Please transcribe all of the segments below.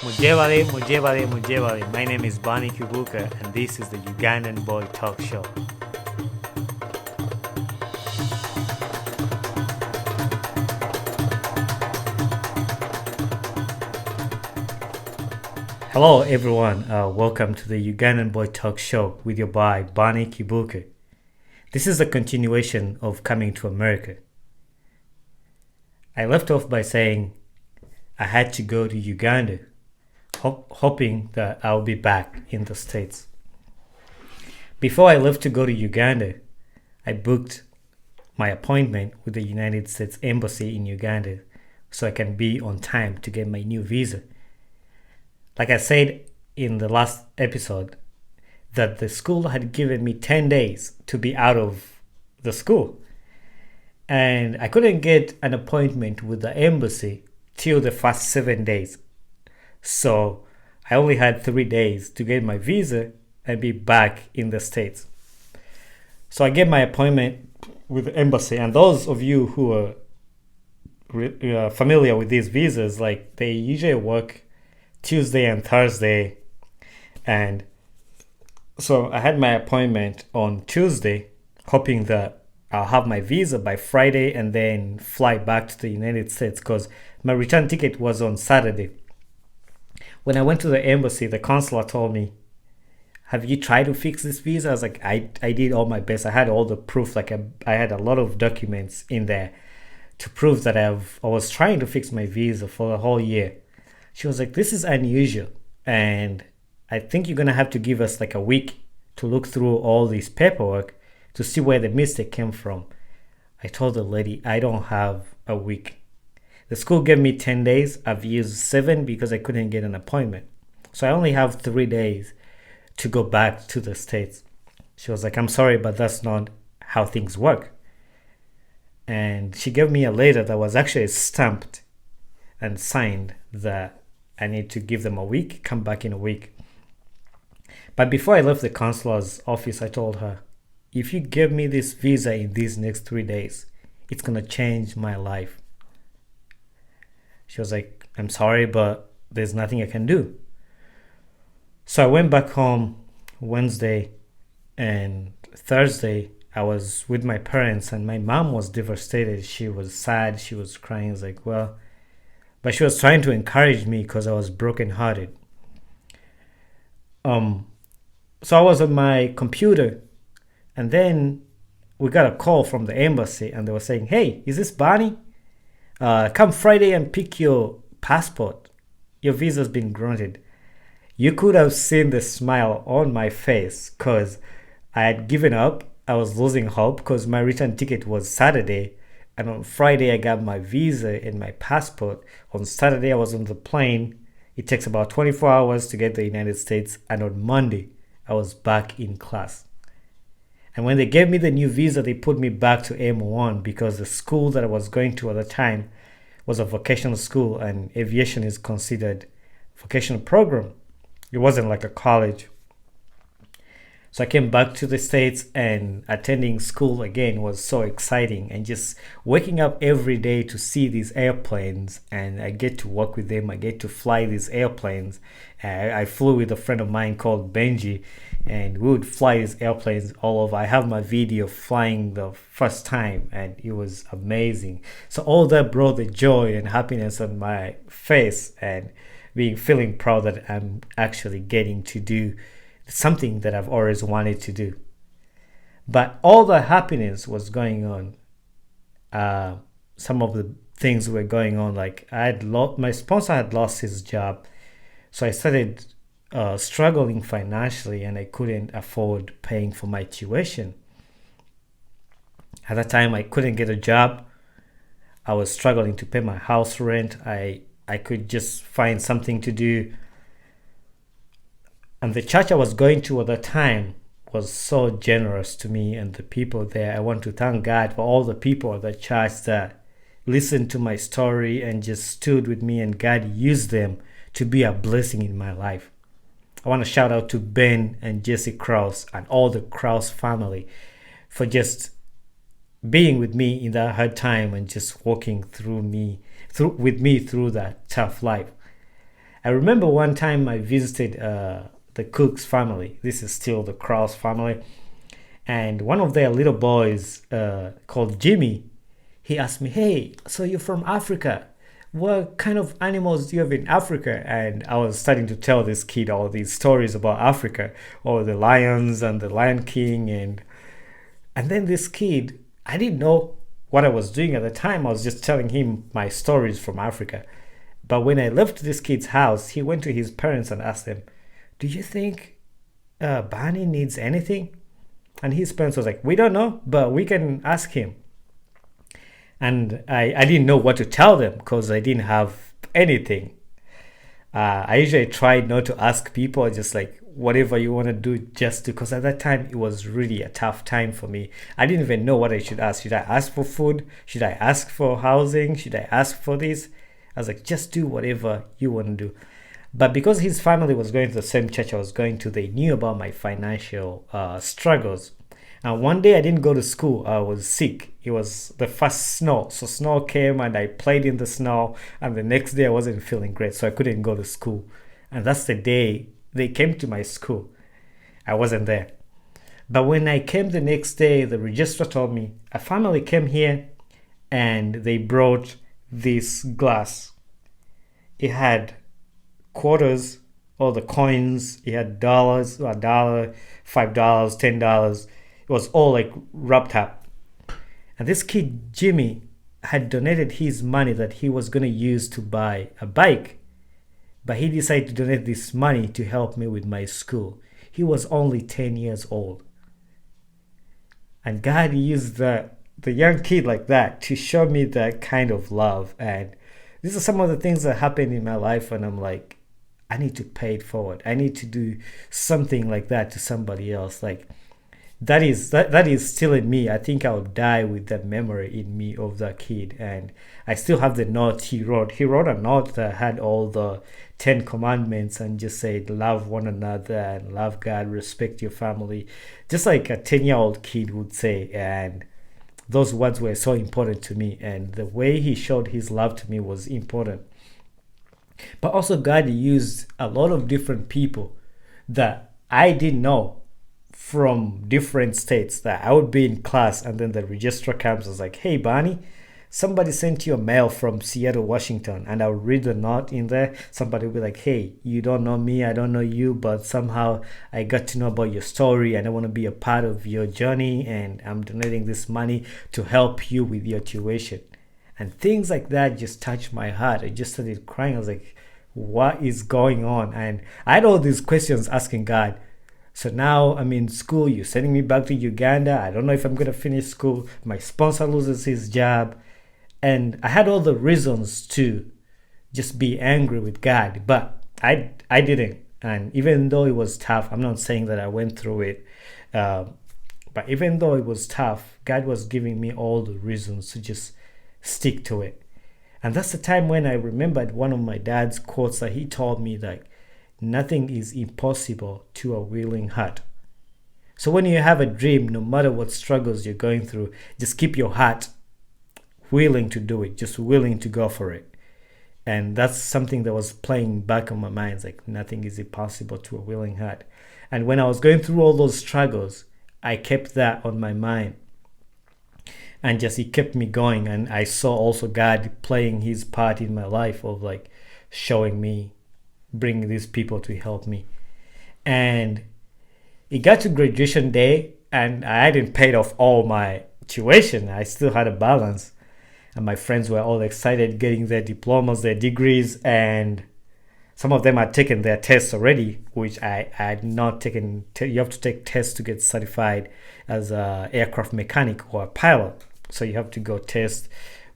Mujevale, Mujevale, Mujevale. My name is Bonny Kibuuka, and this is the Ugandan Boy Talk Show. Hello, everyone. Welcome to the Ugandan Boy Talk Show with your boy Bonny Kibuuka. This is a continuation of Coming to America. I left off by saying I had to go to Uganda, hoping that I'll be back in the States. Before I left to go to Uganda, I booked my appointment with the United States Embassy in Uganda so I can be on time to get my new visa. Like I said in the last episode, that the school had given me 10 days to be out of the school. And I couldn't get an appointment with the embassy till the first 7 days. So I only had 3 days to get my visa and be back in the States. So I get my appointment with the embassy. And those of you who are familiar with these visas, like they usually work Tuesday and Thursday. And so I had my appointment on Tuesday, hoping that I'll have my visa by Friday and then fly back to the United States because my return ticket was on Saturday. When I went to the embassy, the consular told me, "Have you tried to fix this visa?" I was like, I did all my best. I had all the proof. Like I had a lot of documents in there to prove that I was trying to fix my visa for the whole year. She was like, "This is unusual. And I think you're going to have to give us like a week to look through all this paperwork to see where the mistake came from." I told the lady, I don't have a week. The school gave me 10 days. I've used 7 because I couldn't get an appointment. So I only have 3 days to go back to the States. She was like, "I'm sorry, but that's not how things work." And she gave me a letter that was actually stamped and signed that I need to give them a week, come back in a week. But before I left the consular's office, I told her, if you give me this visa in these next 3 days, it's going to change my life. She was like, "I'm sorry, but there's nothing I can do." So I went back home Wednesday, and Thursday I was with my parents, and my mom was devastated. She was sad. She was crying. I was like, well, but she was trying to encourage me because I was brokenhearted. So I was on my computer, and then we got a call from the embassy, and they were saying, "Hey, is this Bonny? Come Friday and pick your passport. Your visa's been granted." You could have seen the smile on my face because I had given up. I was losing hope because my return ticket was Saturday. And on Friday, I got my visa and my passport. On Saturday, I was on the plane. It takes about 24 hours to get to the United States. And on Monday, I was back in class. And when they gave me the new visa, they put me back to M1 because the school that I was going to at the time was a vocational school, and aviation is considered a vocational program. It wasn't like a college. So I came back to the States, and attending school again was so exciting, and just waking up every day to see these airplanes, and I get to work with them. I get to fly these airplanes. I flew with a friend of mine called Benji, and we would fly these airplanes all over. I have my video flying the first time, and it was amazing. So all that brought the joy and happiness on my face, and feeling proud that I'm actually getting to do something that I've always wanted to do. But all the happiness was going on. Some of the things were going on, like my sponsor had lost his job, so I started struggling financially, and I couldn't afford paying for my tuition. At that time, I couldn't get a job. I was struggling to pay my house rent. I could just find something to do. And the church I was going to at the time was so generous to me and the people there. I want to thank God for all the people at the church that listened to my story and just stood with me, and God used them to be a blessing in my life. I want to shout out to Ben and Jesse Krause and all the Krause family for just being with me in that hard time and just walking with me through that tough life. I remember one time I visited the Cook's family. This is still the Kraus family. And one of their little boys, called Jimmy, he asked me, "Hey, so you're from Africa? What kind of animals do you have in Africa?" And I was starting to tell this kid all these stories about Africa, all the lions and the Lion King. And then this kid, I didn't know what I was doing at the time. I was just telling him my stories from Africa. But when I left this kid's house, he went to his parents and asked them, "Do you think Bonny needs anything?" And his parents was like, "We don't know, but we can ask him." And I didn't know what to tell them because I didn't have anything. I usually try not to ask people, just like whatever you want to do, just because at that time it was really a tough time for me. I didn't even know what I should ask. Should I ask for food? Should I ask for housing? Should I ask for this? I was like, just do whatever you want to do. But because his family was going to the same church I was going to, they knew about my financial struggles. And one day I didn't go to school. I was sick. It was the first snow. So snow came and I played in the snow. And the next day I wasn't feeling great. So I couldn't go to school. And that's the day they came to my school. I wasn't there. But when I came the next day, the registrar told me a family came here and they brought this glass. It had quarters, all the coins. It had dollars, a dollar, $5, $10. It was all like wrapped up. And this kid, Jimmy, had donated his money that he was going to use to buy a bike. But he decided to donate this money to help me with my school. He was only 10 years old. And God used the young kid like that to show me that kind of love. And these are some of the things that happened in my life. And I'm like, I need to pay it forward. I need to do something like that to somebody else. Like, that is still in me. I think I'll die with that memory in me of that kid. And I still have the note he wrote. He wrote a note that had all the 10 commandments and just said, love one another and love God, respect your family. Just like a 10-year-old kid would say. And those words were so important to me. And the way he showed his love to me was important. But also God used a lot of different people that I didn't know from different states. That I would be in class and then the registrar comes and was like, "Hey Bonny, somebody sent you a mail from Seattle, Washington." And I'll read the note in there. Somebody will be like, "Hey, you don't know me, I don't know you, but somehow I got to know about your story and I want to be a part of your journey and I'm donating this money to help you with your tuition." And things like that just touched my heart. I just started crying. I was like, what is going on? And I had all these questions asking God. So now I'm in school. You're sending me back to Uganda. I don't know if I'm going to finish school. My sponsor loses his job. And I had all the reasons to just be angry with God. But I didn't. And even though it was tough, I'm not saying that I went through it. But even though it was tough, God was giving me all the reasons to just stick to it. And that's the time when I remembered one of my dad's quotes that he told me, that nothing is impossible to a willing heart. So when you have a dream, no matter what struggles you're going through, just keep your heart willing to do it, just willing to go for it. And that's something that was playing back on my mind. It's like, nothing is impossible to a willing heart. And when I was going through all those struggles, I kept that on my mind. And just it kept me going. And I saw also God playing his part in my life of like showing me, bringing these people to help me. And it got to graduation day and I hadn't paid off all my tuition. I still had a balance. And my friends were all excited getting their diplomas, their degrees, and some of them had taken their tests already, which I had not taken. You have to take tests to get certified as an aircraft mechanic or a pilot. So you have to go test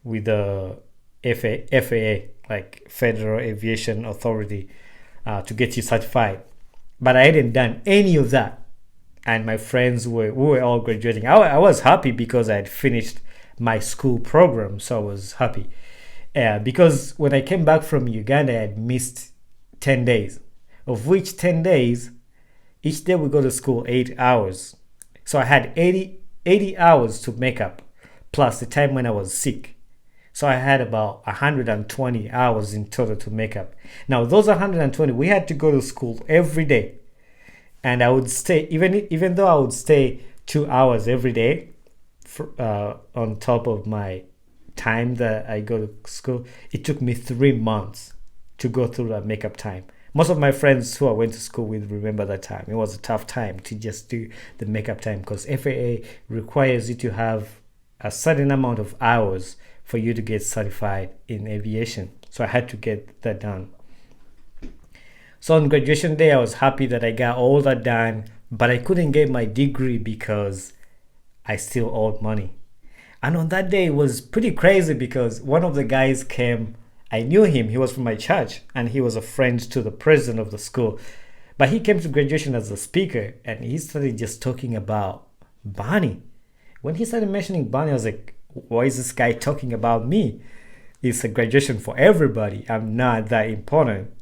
with the FAA, like Federal Aviation Authority, to get you certified. But I hadn't done any of that. And my friends we were all graduating. I was happy because I had finished my school program, so I was happy. Because when I came back from Uganda, I had missed 10 days, of which 10 days, each day we go to school 8 hours. So I had 80 hours to make up, plus the time when I was sick. So I had about 120 hours in total to make up. Now those 120, we had to go to school every day, and I would stay even though I would stay 2 hours every day on top of my time that I go to school. It took me 3 months to go through that makeup time. Most of my friends who I went to school with remember that time. It was a tough time to just do the makeup time because FAA requires you to have a certain amount of hours for you to get certified in aviation. So I had to get that done. So on graduation day, I was happy that I got all that done, but I couldn't get my degree because I still owed money. And on that day, it was pretty crazy because one of the guys came. I knew him. He was from my church and he was a friend to the president of the school. But he came to graduation as a speaker and he started just talking about Bonny. When he started mentioning Bonny, I was like, why is this guy talking about me? It's a graduation for everybody. I'm not that important.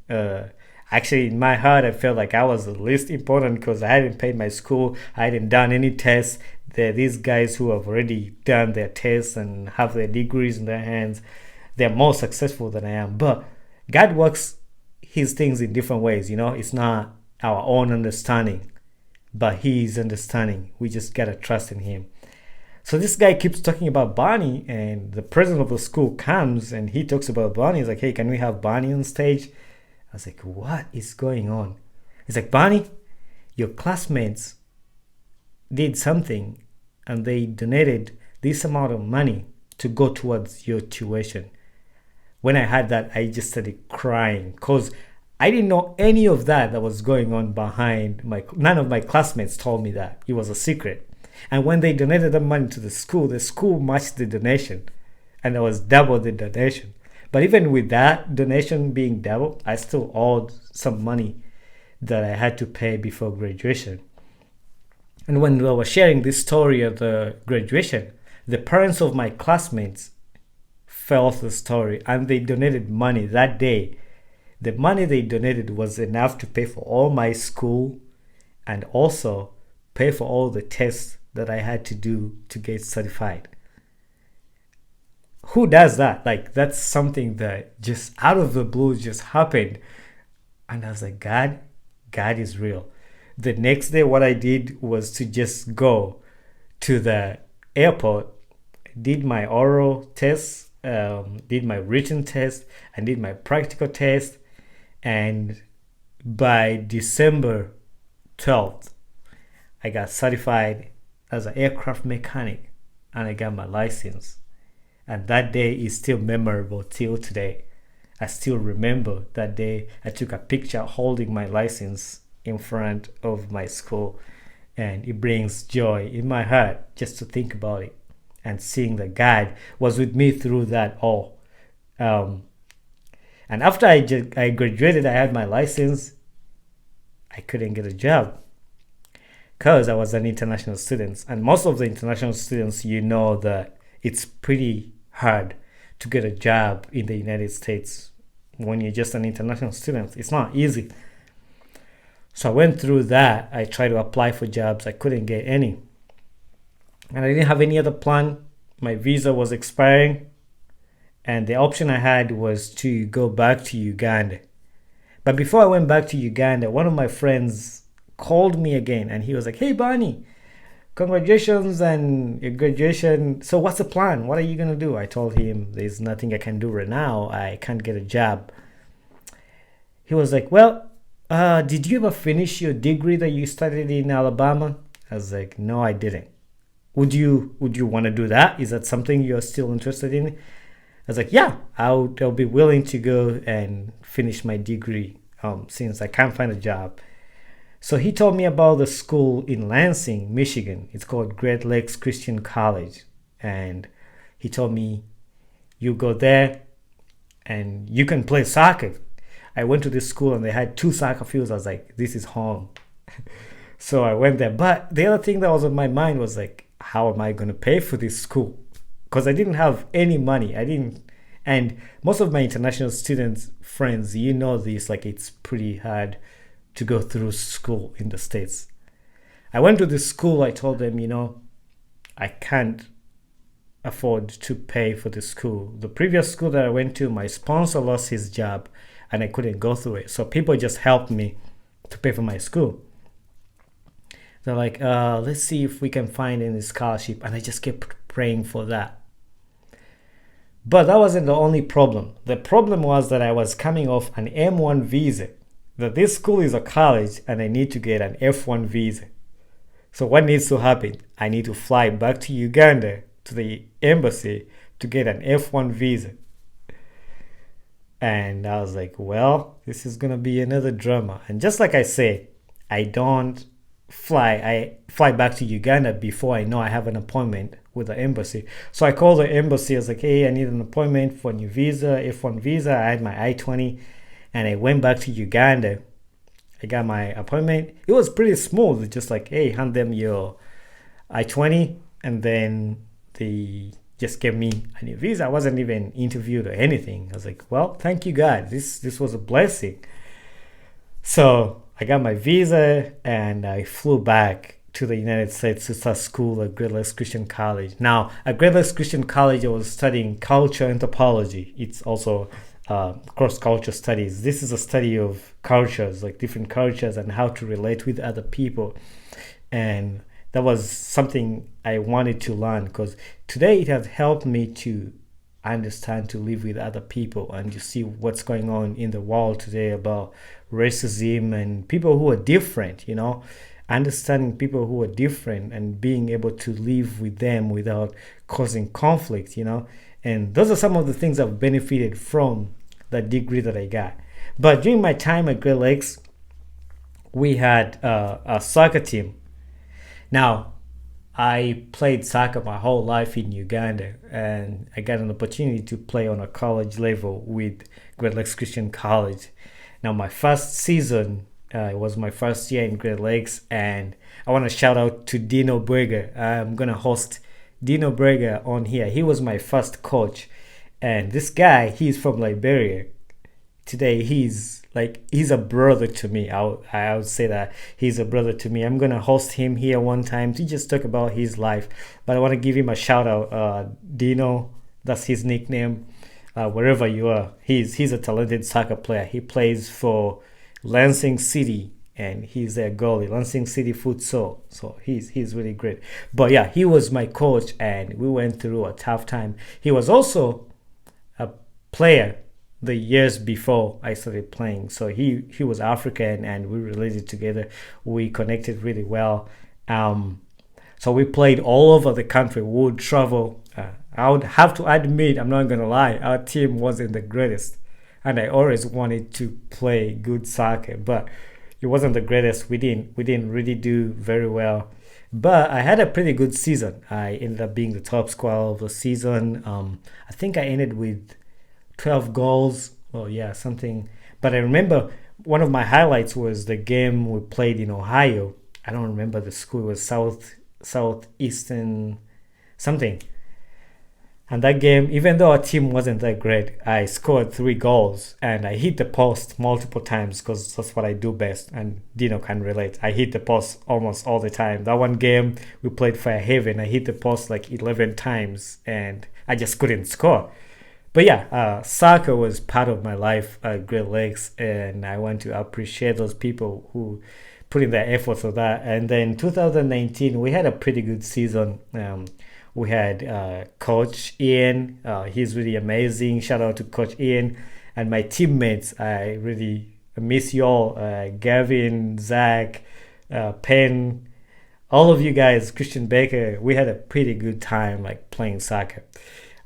Actually, in my heart, I felt like I was the least important because I hadn't paid my school. I hadn't done any tests. There are these guys who have already done their tests and have their degrees in their hands. They're more successful than I am. But God works his things in different ways. It's not our own understanding, but his understanding. We just got to trust in him. So this guy keeps talking about Bonny, and the president of the school comes and he talks about Bonny. He's like, hey, can we have Bonny on stage? I was like, what is going on? He's like, Bonny, your classmates did something and they donated this amount of money to go towards your tuition. When I heard that, I just started crying because I didn't know any of that was going on behind none of my classmates told me that. It was a secret. And when they donated the money to the school matched the donation and it was double the donation. But even with that donation being double, I still owed some money that I had to pay before graduation. And when we were sharing this story of the graduation, the parents of my classmates felt the story and they donated money that day. The money they donated was enough to pay for all my school and also pay for all the tests that I had to do to get certified. Who does that? Like, that's something that just out of the blue just happened. And I was like, God is real. The next day, what I did was to just go to the airport, did my oral test, did my written test, and did my practical test. And by December 12th, I got certified as an aircraft mechanic and I got my license. And that day is still memorable till today. I still remember that day. I took a picture holding my license in front of my school, and it brings joy in my heart just to think about it and seeing that God was with me through that all. And after I graduated, I had my license. I couldn't get a job because I was an international student, and most of the international students, that it's pretty hard to get a job in the United States when you're just an international student. It's not easy. So I went through that. I tried to apply for jobs. I couldn't get any. And I didn't have any other plan. My visa was expiring. And the option I had was to go back to Uganda. But before I went back to Uganda, one of my friends called me again. And he was like, hey, Bonny, congratulations on your graduation. So what's the plan? What are you going to do? I told him there's nothing I can do right now. I can't get a job. He was like, well, did you ever finish your degree that you studied in Alabama? I was like, no, I didn't. Would you want to do that? Is that something you're still interested in? I was like, yeah, I'll be willing to go and finish my degree since I can't find a job. So he told me about the school in Lansing, Michigan. It's called Great Lakes Christian College. And he told me, you go there and you can play soccer. I went to this school and they had 2 soccer fields. I was like, this is home. So I went there. But the other thing that was on my mind was like, how am I going to pay for this school? Because I didn't have any money. And most of my international students, friends, this, like it's pretty hard to go through school in the States. I went to this school. I told them, I can't afford to pay for the school. The previous school that I went to, my sponsor lost his job and I couldn't go through it. So people just helped me to pay for my school. They're like, let's see if we can find any scholarship. And I just kept praying for that. But that wasn't the only problem. The problem was that I was coming off an M1 visa. That this school is a college and I need to get an F1 visa. So what needs to happen? I need to fly back to Uganda to the embassy to get an F1 visa. And I was like, well, this is going to be another drama. And just like I said, I fly back to Uganda before I know I have an appointment with the embassy. So I called the embassy. I was like, hey, I need an appointment for a new visa, F1 visa. I had my I-20 and I went back to Uganda. I got my appointment. It was pretty smooth. Just like, hey, hand them your I-20 and then they just gave me a new visa. I wasn't even interviewed or anything. I was like, well, thank you, God. This was a blessing. So I got my visa and I flew back to the United States to start school at Great Lakes Christian College. Now, at Great Lakes Christian College, I was studying culture anthropology. It's also cross-culture studies. This is a study of cultures, like different cultures and how to relate with other people. And that was something I wanted to learn because today it has helped me to understand, to live with other people and you see what's going on in the world today about racism and people who are different, understanding people who are different and being able to live with them without causing conflict, and those are some of the things I've benefited from the degree that I got. But during my time at Great Lakes, we had a soccer team. Now, I played soccer my whole life in Uganda, and I got an opportunity to play on a college level with Great Lakes Christian College. Now, my first season, it was my first year in Great Lakes, and I want to shout out to Dino Brega. I'm going to host Dino Brega on here. He was my first coach, and this guy, he's from Liberia. Today, he's a brother to me. I would say that he's a brother to me. I'm gonna host him here one time to just talk about his life. But I want to give him a shout out. Dino, that's his nickname. Wherever you are, he's a talented soccer player. He plays for Lansing City and he's a goalie, Lansing City Futsal. So he's really great. But yeah, he was my coach and we went through a tough time. He was also a player the years before I started playing. So he was African and we related together. We connected really well. So we played all over the country. We would travel. I would have to admit, I'm not going to lie, our team wasn't the greatest. And I always wanted to play good soccer, but it wasn't the greatest. We didn't really do very well. But I had a pretty good season. I ended up being the top scorer of the season. I think I ended with 12 goals. Oh yeah, something. But I remember one of my highlights was the game we played in Ohio. I don't remember the school. It was Southeastern something. And that game, even though our team wasn't that great, I scored 3 goals and I hit the post multiple times because that's what I do best. And Dino can relate. I hit the post almost all the time. That one game we played Fairhaven, I hit the post like 11 times and I just couldn't score. But yeah, soccer was part of my life at Great Lakes, and I want to appreciate those people who put in their effort for that. And then 2019, we had a pretty good season. We had Coach Ian. He's really amazing. Shout out to Coach Ian and my teammates. I really miss you all. Gavin, Zach, Penn, all of you guys, Christian Baker. We had a pretty good time like playing soccer.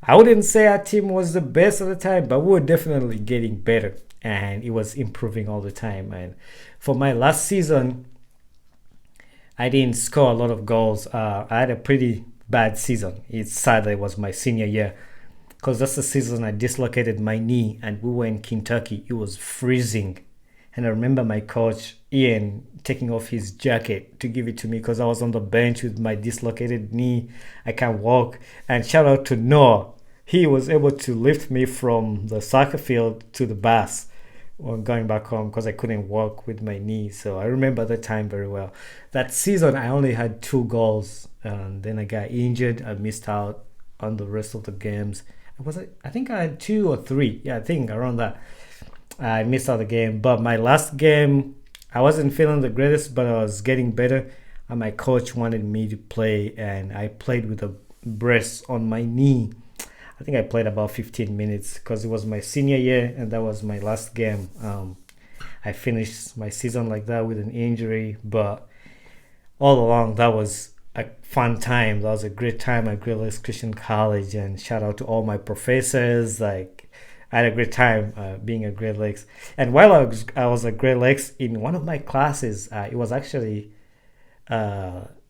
I wouldn't say our team was the best at the time, but we were definitely getting better and it was improving all the time. And for my last season, I didn't score a lot of goals. I had a pretty bad season. It's sad that it was my senior year because that's the season I dislocated my knee and we were in Kentucky. It was freezing. And I remember my coach, Ian, taking off his jacket to give it to me because I was on the bench with my dislocated knee. I can't walk. And shout out to Noah. He was able to lift me from the soccer field to the bus when going back home because I couldn't walk with my knee. So I remember that time very well. That season, I only had 2 goals. And then I got injured. I missed out on the rest of the games. I think I had 2 or 3. Yeah, I think around that. I missed out the game, but my last game, I wasn't feeling the greatest, but I was getting better. And my coach wanted me to play, and I played with a brace on my knee. I think I played about 15 minutes because it was my senior year, and that was my last game. I finished my season like that with an injury, but all along that was a fun time. That was a great time at Great Lakes Christian College, and shout out to all my professors. Like, I had a great time being at Great Lakes. And while I was at Great Lakes, in one of my classes, it was actually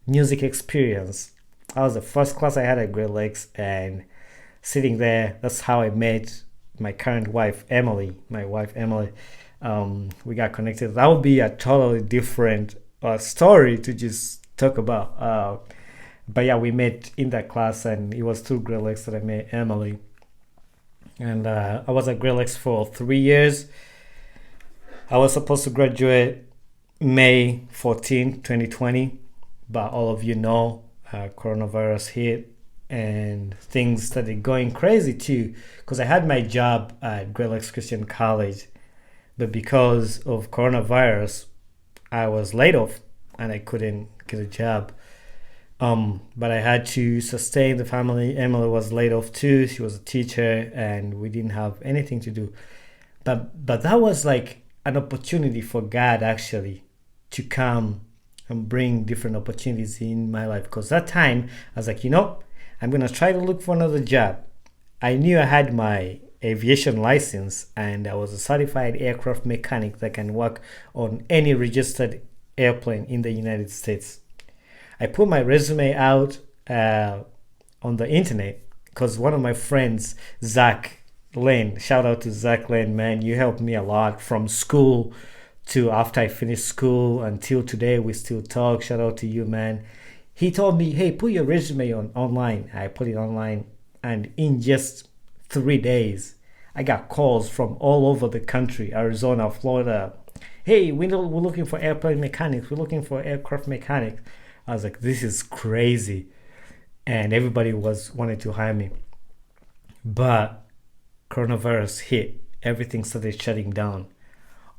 music experience. That was the first class I had at Great Lakes, and sitting there, that's how I met my current wife, Emily. My wife, Emily. We got connected. That would be a totally different story to just talk about. But yeah, we met in that class, and it was through Great Lakes that I met Emily. And I was at Great Lakes for 3 years. I was supposed to graduate May 14, 2020, but all of you know, coronavirus hit and things started going crazy too, because I had my job at Great Lakes Christian College, but because of coronavirus, I was laid off and I couldn't get a job. But I had to sustain the family. Emily was laid off too. She was a teacher, and we didn't have anything to do. But that was like an opportunity for God actually to come and bring different opportunities in my life. Because that time I was like, I'm gonna try to look for another job. I knew I had my aviation license, and I was a certified aircraft mechanic that can work on any registered airplane in the United States. I put my resume out on the internet because one of my friends, Zach Lane, shout out to Zach Lane, man, you helped me a lot from school to after I finished school until today. We still talk. Shout out to you, man. He told me, hey, put your resume online. I put it online, and in just 3 days, I got calls from all over the country, Arizona, Florida. Hey, we're looking for airplane mechanics. We're looking for aircraft mechanics. I was like, this is crazy. And everybody wanted to hire me. But coronavirus hit. Everything started shutting down.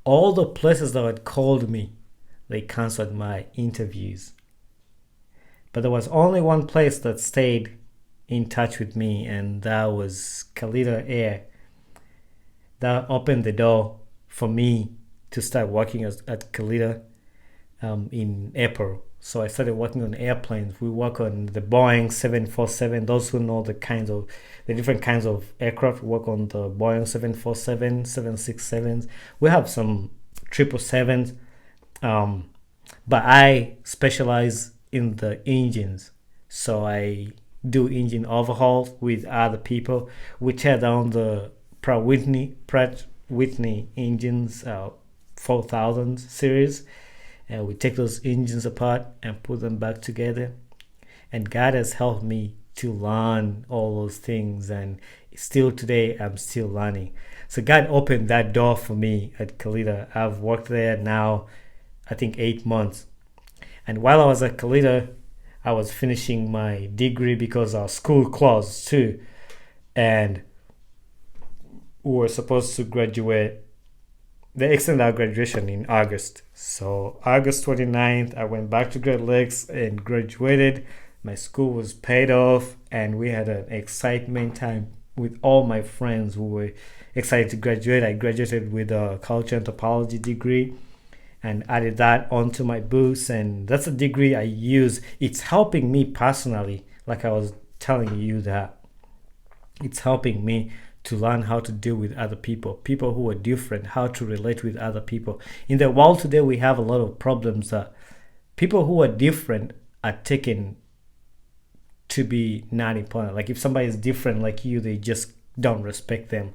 All the places that had called me, they canceled my interviews. But there was only one place that stayed in touch with me, and that was Kalita Air. That opened the door for me to start working at Kalita in April. So I started working on airplanes. We work on the Boeing 747. Those who know the different kinds of aircraft work on the Boeing 747, 767s. We have some 777s, but I specialize in the engines. So I do engine overhauls with other people. We tear down the Pratt Whitney engines, 4000 series. And we take those engines apart and put them back together. And God has helped me to learn all those things. And still today, I'm still learning. So God opened that door for me at Kalita. I've worked there now, I think 8 months. And while I was at Kalita, I was finishing my degree because our school closed too. And we were supposed to graduate. They extended our graduation in August. So August 29th, I went back to Great Lakes and graduated. My school was paid off, and we had an excitement time with all my friends who were excited to graduate. I graduated with a culture anthropology degree and added that onto my books. And that's a degree I use. It's helping me personally, like I was telling you that. It's helping me to learn how to deal with other people who are different, how to relate with other people. In the world today, we have a lot of problems that people who are different are taken to be not important. Like if somebody is different like you, they just don't respect them.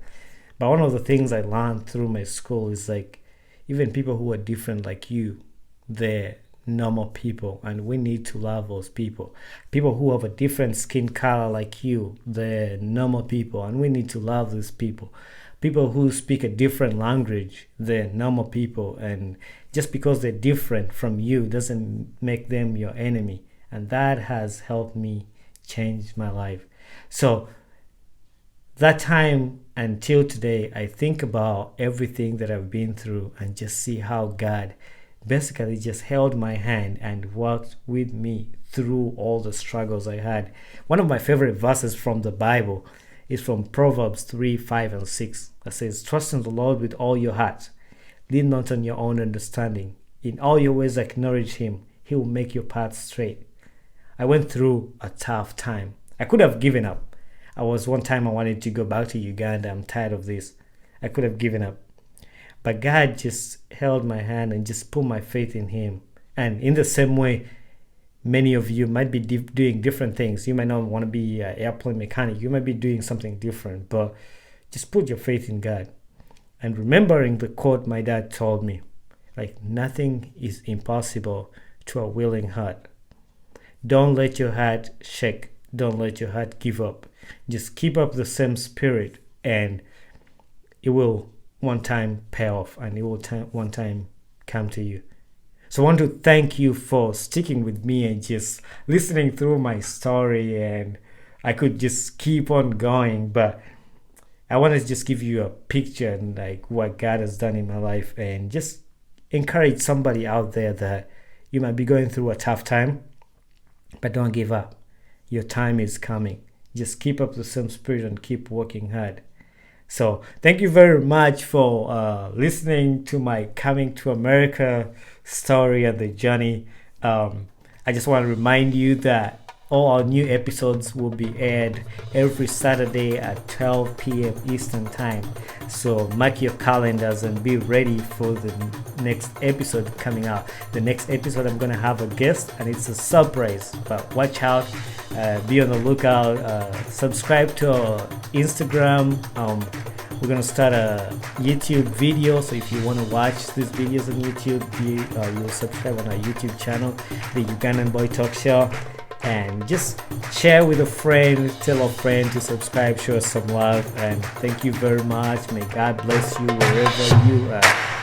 But one of the things I learned through my school is like, even people who are different like you, they're normal people, and we need to love those people. People who have a different skin color like you, they're normal people, and we need to love these people. People who speak a different language, they're normal people, and just because they're different from you doesn't make them your enemy. And that has helped me change my life. So that time until today, I think about everything that I've been through and just see how God basically just held my hand and worked with me through all the struggles I had. One of my favorite verses from the Bible is from Proverbs 3, 5, and 6 that says, "Trust in the Lord with all your heart. Lean not on your own understanding. In all your ways acknowledge him. He will make your path straight." I went through a tough time. I could have given up. I wanted to go back to Uganda. I'm tired of this. I could have given up. But God just held my hand and just put my faith in him. And in the same way, many of you might be doing different things. You might not want to be an airplane mechanic. You might be doing something different. But just put your faith in God. And remembering the quote my dad told me, like, nothing is impossible to a willing heart. Don't let your heart shake. Don't let your heart give up. Just keep up the same spirit, and it will one time pay off, and it will one time come to you. So I want to thank you for sticking with me and just listening through my story, and I could just keep on going, but I want to just give you a picture and like what God has done in my life, and just encourage somebody out there that you might be going through a tough time, but don't give up. Your time is coming. Just keep up the same spirit and keep working hard. So thank you very much for listening to my coming to America story and the journey. I just want to remind you that all our new episodes will be aired every Saturday at 12 p.m. Eastern Time. So mark your calendars and be ready for the next episode coming out. The next episode, I'm going to have a guest, and it's a surprise. But watch out. Be on the lookout. Subscribe to our Instagram. We're going to start a YouTube video. So if you want to watch these videos on YouTube, you'll subscribe on our YouTube channel, The Ugandan Boy Talk Show. And just share with a friend, tell a friend to subscribe, show us some love, and thank you very much. May God bless you wherever you are.